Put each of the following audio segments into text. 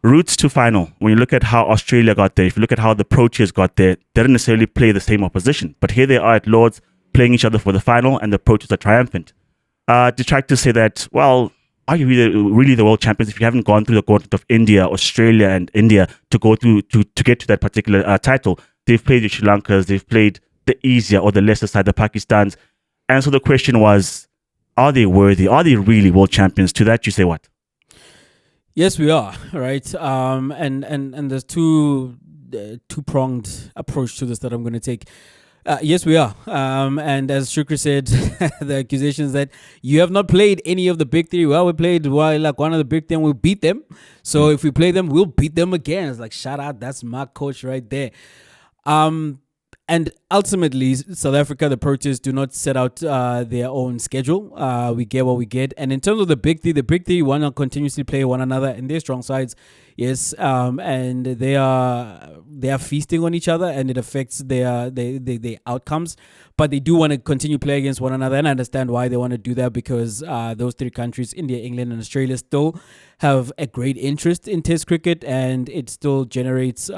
routes to final, when you look at how Australia got there, if you look at how the Proteas got there, they didn't necessarily play the same opposition. But here they are at Lords playing each other for the final, and the Proteas are triumphant. Detractors say that, well, are you really the world champions if you haven't gone through the gauntlet of India, Australia, and India to go through to get to that particular title? They've played the Sri Lankas, they've played the easier or the lesser side, the Pakistans. And so the question was, are they worthy? Are they really world champions? To that, you say what? Yes, we are, right? And there's two-pronged approach to this that I'm going to take. Yes, we are. And as Shukri said, the accusations that you have not played any of the big three. Well, we played like one of the big three, we beat them. So if we play them, we'll beat them again. It's like, shout out, that's my coach right there. And ultimately, South Africa, the Proteas do not set out their own schedule. We get what we get. And in terms of the big three want to continuously play one another in their strong sides. Yes, and they are feasting on each other, and it affects their outcomes. But they do want to continue play against one another, and I understand why they want to do that, because those three countries, India, England, and Australia, still have a great interest in Test cricket, and it still generates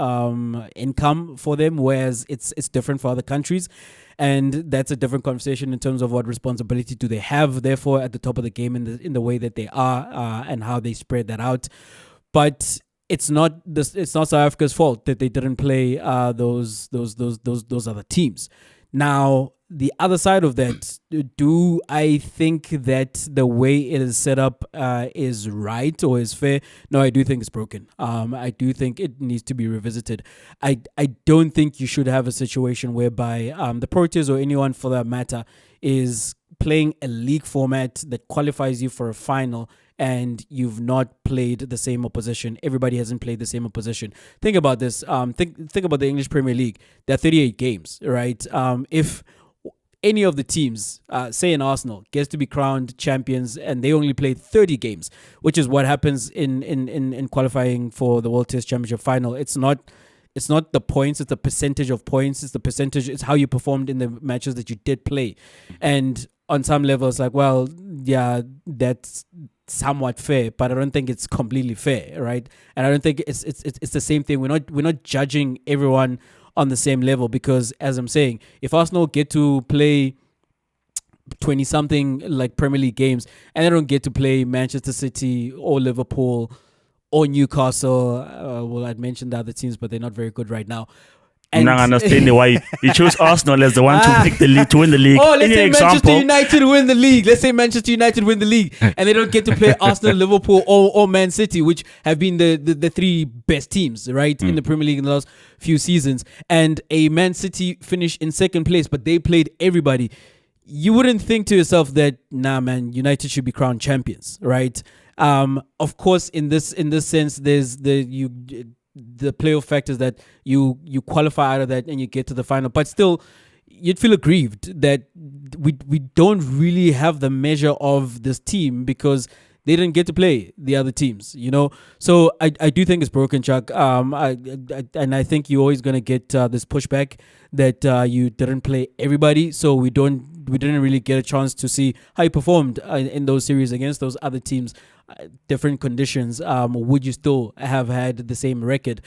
income for them, whereas it's different for other countries. And that's a different conversation in terms of what responsibility do they have, therefore, at the top of the game in the way that they are, and how they spread that out. But it's not South Africa's fault that they didn't play those other teams. Now, the other side of that, do I think that the way it is set up is right or is fair? No, I do think it's broken. I do think it needs to be revisited. I don't think you should have a situation whereby the Proteas or anyone for that matter is playing a league format that qualifies you for a final, and you've not played the same opposition. Everybody hasn't played the same opposition. Think about this. Think about the English Premier League. There are 38 games, right? If any of the teams, say in Arsenal, gets to be crowned champions and they only played 30 games, which is what happens in qualifying for the World Test Championship final. It's not the points, it's the percentage of points, it's how you performed in the matches that you did play. And on some levels, like, well, yeah, that's somewhat fair, but I don't think it's completely fair, right? And I don't think it's the same thing. We're not judging everyone on the same level, because, as I'm saying, if Arsenal get to play 20 something like Premier League games and they don't get to play Manchester City or Liverpool or Newcastle, well, I'd mentioned the other teams, but they're not very good right now. And I understand why you chose Arsenal as the one to pick the league, to win the league. Oh, let's say Manchester United win the league. And they don't get to play Arsenal, Liverpool, or Man City, which have been the three best teams, right, in the Premier League in the last few seasons. And a Man City finished in second place, but they played everybody. You wouldn't think to yourself that, nah, man, United should be crowned champions, right? Of course, in this sense, there's the playoff factors that you qualify out of that and you get to the final, but still you'd feel aggrieved that we don't really have the measure of this team because they didn't get to play the other teams, you know. So I do think it's broken, Chuck. And I think you're always gonna get this pushback that you didn't play everybody, so we didn't really get a chance to see how you performed in those series against those other teams. Different conditions, would you still have had the same record?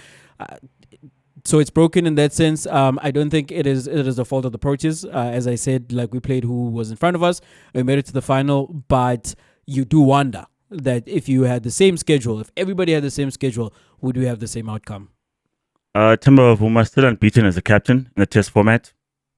So it's broken in that sense. I don't think it is the fault of the Proteas. As I said, like, we played who was in front of us. We made it to the final, but you do wonder that if you had the same schedule, if everybody had the same schedule, would we have the same outcome? Timber Vuma still unbeaten as a captain in the test format.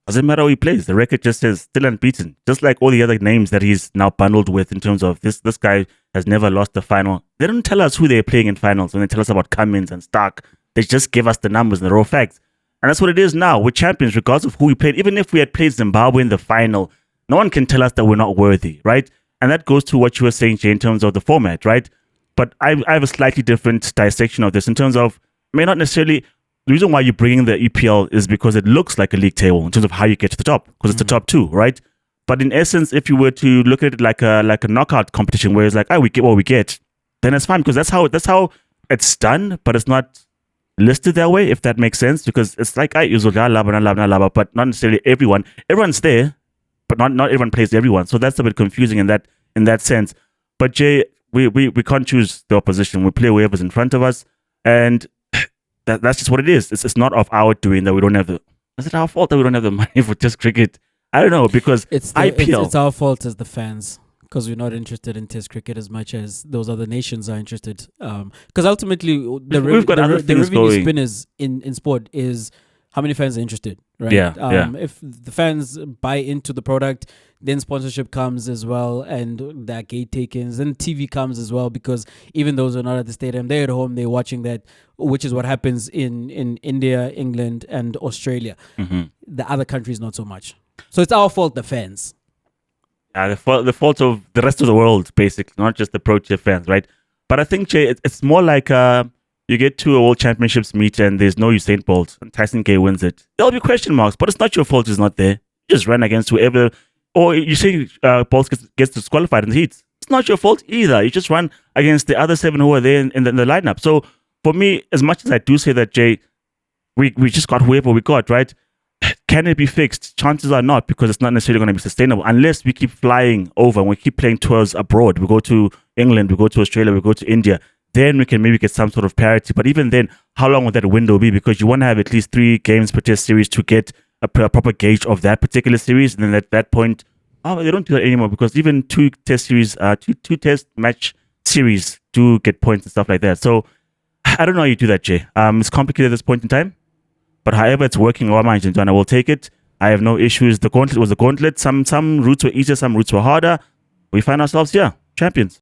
Doesn't matter who he plays. The record just says still unbeaten. Just like all the other names that he's now bundled with in terms of this guy has never lost the final. They don't tell us who they're playing in finals when they tell us about Cummins and Stark. They just give us the numbers and the raw facts. And that's what it is now. We're champions regardless of who we played. Even if we had played Zimbabwe in the final, no one can tell us that we're not worthy, right? And that goes to what you were saying, Jay, in terms of the format, right? But I have a slightly different dissection of this in terms of, not necessarily. The reason why you're bringing the EPL is because it looks like a league table in terms of how you get to the top, because it's the top two, right? But in essence, if you were to look at it like a knockout competition where it's like, we get what we get, then it's fine, because that's how it's done, but it's not listed that way, if that makes sense, because it's like, but not necessarily everyone. Everyone's there, but not everyone plays everyone. So that's a bit confusing in that sense. But Jay, we can't choose the opposition. We play whoever's in front of us. And that's just what it is. It's not of our doing that we don't have the. Is it our fault that we don't have the money for Test cricket? I don't know, because IPL. It's our fault as the fans because we're not interested in Test cricket as much as those other nations are interested. Because ultimately, We've got other things revenue going. spinners in sport is how many fans are interested, right? Yeah. If the fans buy into the product, then sponsorship comes as well, and that gate takings, then TV comes as well, because even those who are not at the stadium, they're at home, they're watching that, which is what happens in India, England, and Australia. The other countries, not so much. So it's our fault, the fans. The fault of the rest of the world, basically, not just the Proteas fans, right? But I think, Jay, it's more like you get to a World Championships meet and there's no Usain Bolt and Tyson Gay wins it. There'll be question marks, but it's not your fault he's not there. You just run against whoever, or you say Bolt gets disqualified in the heats. It's not your fault either. You just run against the other 7 who are there in the lineup. So for me, as much as I do say that, Jay, we just got whoever we got, right? Can it be fixed? Chances are not, because it's not necessarily going to be sustainable unless we keep flying over and we keep playing tours abroad. We go to England, we go to Australia, we go to India. Then we can maybe get some sort of parity. But even then, how long would that window be? Because you want to have at least 3 games per test series to get a proper gauge of that particular series. And then at that point, they don't do that anymore, because even 2 test series, two test match series do get points and stuff like that. So I don't know how you do that, Jay. It's complicated at this point in time. But however it's working, I will take it. I have no issues. The gauntlet was a gauntlet. Some routes were easier, some routes were harder. We find ourselves here, champions.